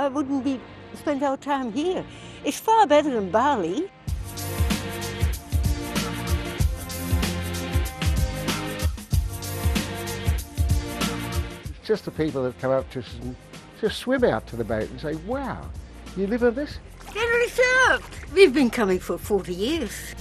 why wouldn't we spend our time here? It's far better than Bali. It's just the people that come up to us and just swim out to the boat and say, wow, you live on this? Get reserved. We've been coming for 40 years.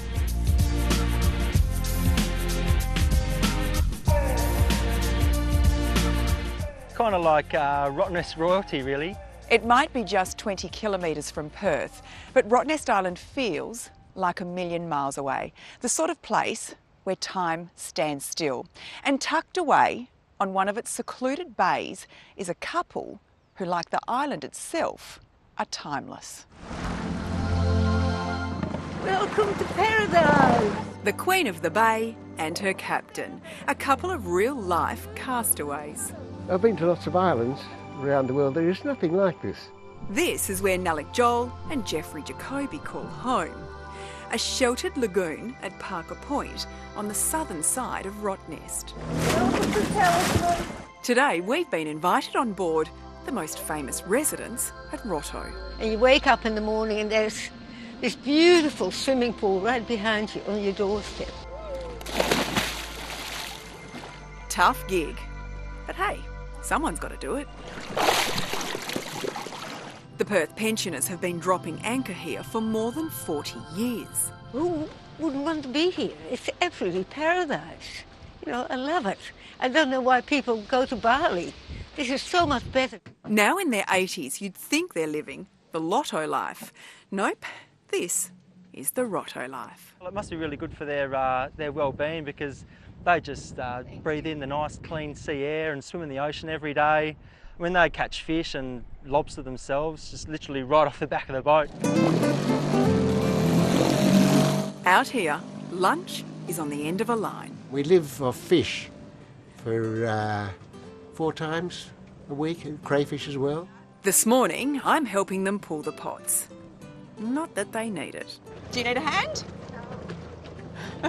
Kind of like Rottnest royalty, really. It might be just 20 kilometres from Perth, but Rottnest Island feels like a million miles away. The sort of place where time stands still. And tucked away on one of its secluded bays is a couple who, like the island itself, are timeless. Welcome to paradise. The Queen of the Bay and her captain, a couple of real-life castaways. I've been to lots of islands around the world. There is nothing like this. This is where Nalek Joel and Jeffrey Jacoby call home. A sheltered lagoon at Parker Point on the southern side of Rottnest. Welcome to paradise. Today we've been invited on board the most famous residence at Rotto. And you wake up in the morning and there's this beautiful swimming pool right behind you on your doorstep. Tough gig, but hey, someone's got to do it. The Perth pensioners have been dropping anchor here for more than 40 years. Who wouldn't want to be here? It's absolutely paradise. You know, I love it. I don't know why people go to Bali. This is so much better. Now in their 80s, you'd think they're living the Lotto life. Nope, this is the Rotto life. Well, it must be really good for their well-being, because they just breathe in the nice clean sea air and swim in the ocean every day. When they catch fish and lobster themselves, just literally right off the back of the boat. Out here, lunch is on the end of a line. We live off fish for 4 times a week, and crayfish as well. This morning, I'm helping them pull the pots. Not that they need it. Do you need a hand?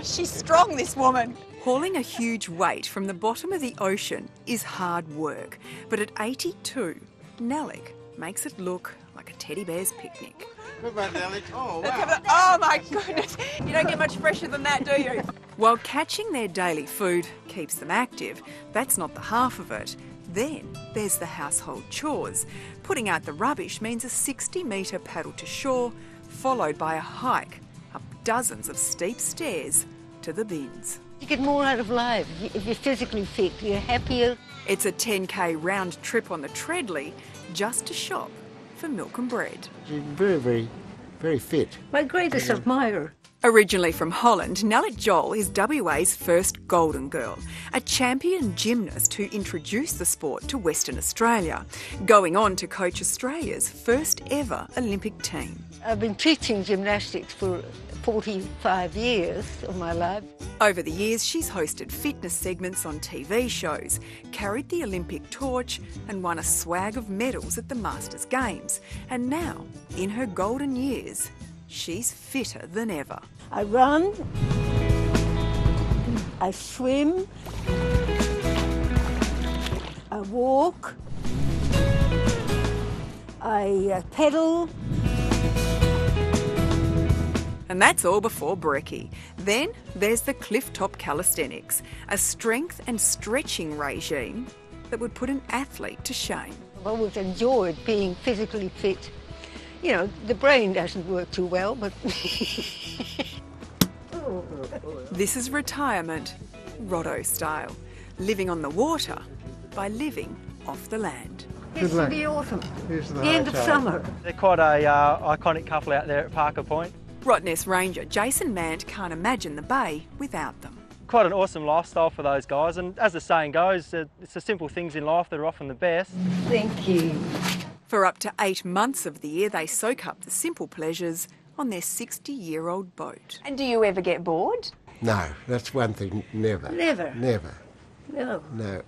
She's strong, this woman. Hauling a huge weight from the bottom of the ocean is hard work, but at 82, Nalek makes it look like a teddy bear's picnic. What about Nalek? Oh, wow. Oh my goodness, you don't get much fresher than that, do you? While catching their daily food keeps them active, that's not the half of it. Then there's the household chores. Putting out the rubbish means a 60-metre paddle to shore, followed by a hike up dozens of steep stairs to the bins. You get more out of life. If you're physically fit, you're happier. It's a 10k round trip on the treadly just to shop for milk and bread. She's very, very, very fit. My greatest admirer. Originally from Holland, Nalek Joel is WA's first golden girl, a champion gymnast who introduced the sport to Western Australia, going on to coach Australia's first ever Olympic team. I've been teaching gymnastics for 45 years of my life. Over the years, she's hosted fitness segments on TV shows, carried the Olympic torch and won a swag of medals at the Masters Games. And now, in her golden years, she's fitter than ever. I run, I swim, I walk, I pedal. And that's all before brekkie. Then there's the cliff-top calisthenics, a strength and stretching regime that would put an athlete to shame. I've always enjoyed being physically fit. You know, the brain doesn't work too well, but... This is retirement, Rotto style, living on the water by living off the land. It's luck. the autumn, Here's the the end of high tide. summer. They're quite a iconic couple out there at Parker Point. Rottnest Ranger Jason Mant can't imagine the bay without them. Quite an awesome lifestyle for those guys, and as the saying goes, it's the simple things in life that are often the best. Thank you. For up to 8 months of the year, they soak up the simple pleasures on their 60-year-old boat. And do you ever get bored? No, that's one thing, never. Never. Never, No. no.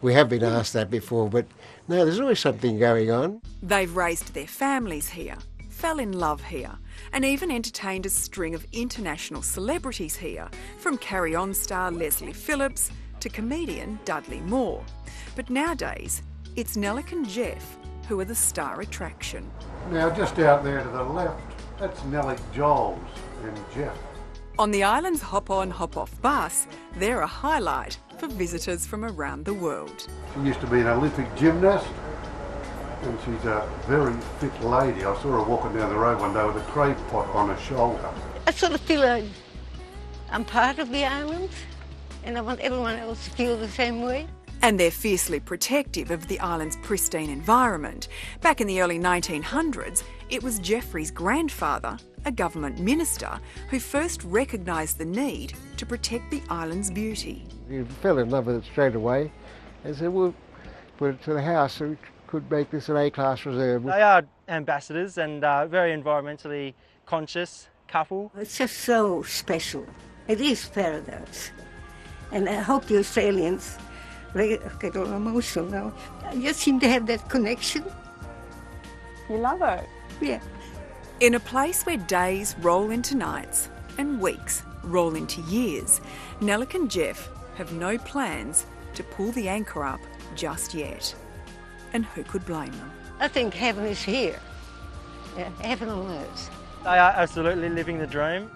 We have been asked that before, but no, there's always something going on. They've raised their families here, fell in love here, and even entertained a string of international celebrities here, from Carry On star Leslie Phillips to comedian Dudley Moore. But nowadays, it's Nalek and Jeff who are the star attraction. Now, just out there to the left, that's Nellie Joels and Jeff. On the island's hop-on, hop-off bus, they're a highlight for visitors from around the world. She used to be an Olympic gymnast, and she's a very fit lady. I saw her walking down the road one day with a crave pot on her shoulder. I sort of feel like I'm part of the island, and I want everyone else to feel the same way. And they're fiercely protective of the island's pristine environment. Back in the early 1900s, it was Jeffrey's grandfather, a government minister, who first recognised the need to protect the island's beauty. He fell in love with it straight away and said, we'll put it to the house so we could make this an A-class reserve. They are ambassadors and very environmentally conscious couple. It's just so special. It is paradise. And I hope the Australians, I get all emotional now, I just seem to have that connection. You love it? Yeah. In a place where days roll into nights and weeks roll into years, Nellick and Jeff have no plans to pull the anchor up just yet. And who could blame them? I think heaven is here. Yeah, heaven on earth. They are absolutely living the dream.